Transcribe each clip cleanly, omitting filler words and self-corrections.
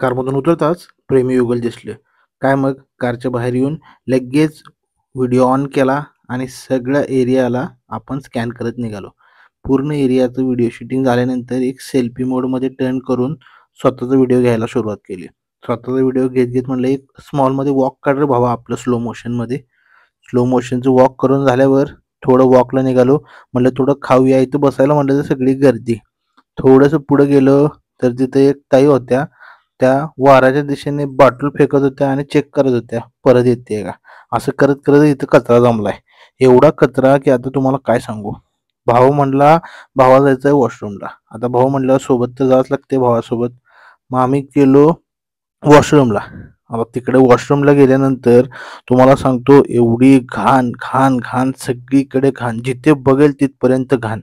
कारमधून उतरताच प्रेमी युगल दिसले. काय मग? कारच्या बाहेर येऊन लगेच व्हिडिओ ऑन केला आणि सगळ्या एरियाला आपण स्कॅन करत निघालो. पूर्ण एरियाचं व्हिडिओ शूटिंग झाल्यानंतर एक सेल्फी मोडमध्ये टर्न करून स्वतःचा व्हिडिओ घ्यायला सुरुवात केली. स्वतःचा व्हिडिओ घेत घेत म्हणलं एक स्मॉलमध्ये वॉक काढ रे भावा आपलं स्लो मोशनमध्ये. स्लो मोशनचं वॉक करून झाल्यावर थोडं वॉकला निघालो. म्हणलं थोडं खाऊया. इथं बसायला म्हणलं तर सगळी गर्दी. थोडंसं पुढं गेलो तर तिथे एक ताई होत्या. त्या वाऱ्याच्या दिशेने बॉटल फेकत होत्या आणि चेक करत होत्या परत येते का. असं करत करत इथं कचरा जमलाय. एवढा कचरा की आता तुम्हाला काय सांगू. भाऊ म्हणला भावा जायचंय वॉशरूमला. आता भाऊ म्हणलं सोबत तर जावंच लागते भावासोबत. मग आम्ही गेलो वॉशरूमला. आता तिकडे वॉशरूमला गेल्यानंतर तुम्हाला सांगतो एवढी घाण घाण घाण सगळीकडे घाण. जिथे बघेल तिथपर्यंत घाण.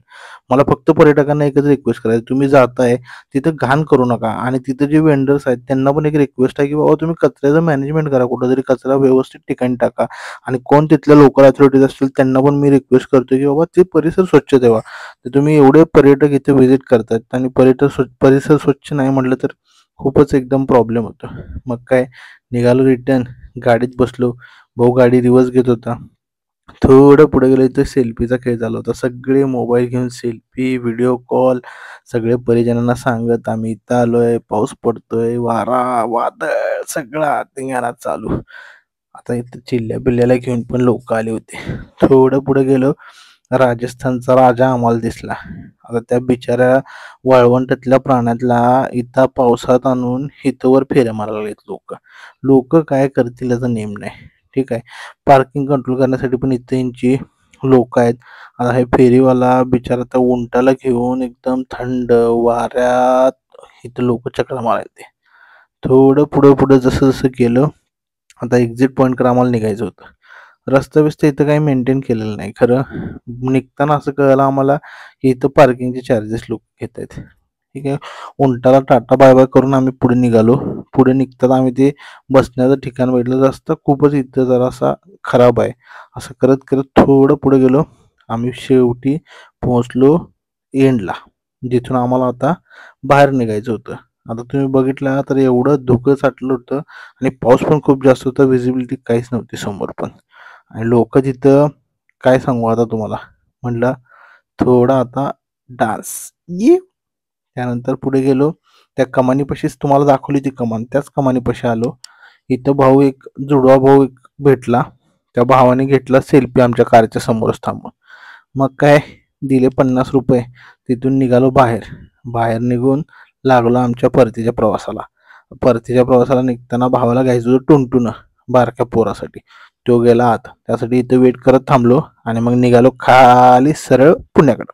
मला फक्त पर्यटकांना एकच रिक्वेस्ट करायची, तुम्ही जाताय तिथं घाण करू नका. आणि तिथे जे वेंडर्स आहेत त्यांना पण एक रिक्वेस्ट आहे की बाबा तुम्ही कचऱ्याचं मॅनेजमेंट करा, कुठंतरी कचरा व्यवस्थित ठिकाणी टाका. आणि कोण तिथल्या लोकल अथॉरिटीज असतील त्यांना पण मी रिक्वेस्ट करतो की बाबा ते परिसर स्वच्छ ठेवा. तर तुम्ही एवढे पर्यटक इथे व्हिजिट करतात आणि परिसर स्वच्छ नाही म्हटलं तर खूपच एकदम प्रॉब्लेम होतो. मग काय निघालो रिटर्न. गाडीत बसलो. भाऊ गाडी रिवर्स घेत होता. थोडं पुढे गेलो इथं सेल्फीचा खेळ चालू होता. सगळे मोबाईल घेऊन सेल्फी व्हिडिओ कॉल. सगळे परिजनांना सांगत आम्ही इथं आलोय, पाऊस पडतोय, वारा वादळ सगळा धिंगाणा चालू. आता इथं चिल्ल्या पिल्ल्याला घेऊन पण लोक आले होते. थोडं पुढे गेलो. राजस्थानचा राजा आम्हाला दिसला. आता त्या बिचाऱ्या वाळवंटातल्या प्राण्यातला इथं पावसात आणून इथंवर फेऱ्या मारायला लागलेत लोक. लोक काय करतील याचा नेम नाही. ठीक आहे. पार्किंग कंट्रोल करण्यासाठी पण इथं यांची लोक आहेत. आता हे फेरीवाला बिचारा त्या उंटाला घेऊन एकदम थंड वाऱ्यात इथं लोक चक्रा मारायचे. थोडं पुढं पुढं जसं जसं गेलं. आता एक्झिट पॉईंटकडे आम्हाला निघायचं होतं. रस्ता बिस्ता इथं काही मेंटेन केलेलं नाही. खरं निघताना असं कळलं आम्हाला की इथं पार्किंगचे चार्जेस लोक घेत आहेत. ठीक आहे. उंटाला टाटा बाय बाय करून आम्ही पुढे निघालो. पुढे निघताना आम्ही ते बसण्याचं ठिकाण बघितलं. रस्ता खूपच इथं जरासा खराब आहे. असं करत करत थोडं पुढे गेलो. आम्ही शेवटी पोहोचलो एंडला, जिथून आम्हाला आता बाहेर निघायचं होतं. आता तुम्ही बघितला तर एवढं धुकं साठलं होतं आणि पाऊस पण खूप जास्त होता. व्हिजिबिलिटी काहीच नव्हती समोर पण. आणि लोक तिथं काय सांगू आता तुम्हाला. म्हणलं थोडा आता डान्स ये. त्यानंतर पुढे गेलो. त्या कमानीपाशीच तुम्हाला दाखवली ती कमान, त्याच कमानीपाशी आलो. इथं भाऊ एक जुडवा भाऊ एक भेटला. त्या भावाने घेतला सेल्फी आमच्या कारच्या समोरच थांबून. मग काय दिले 50 रुपये. तिथून निघालो बाहेर. बाहेर निघून लागलो आमच्या परतीच्या प्रवासाला निघताना भावाला घ्यायचं होतं टुनटुन बारक्या पोरासाठी. तो गेला आत. त्यासाठी इथं वेट करत थांबलो आणि मग निघालो खाली सरळ पुण्याकडं.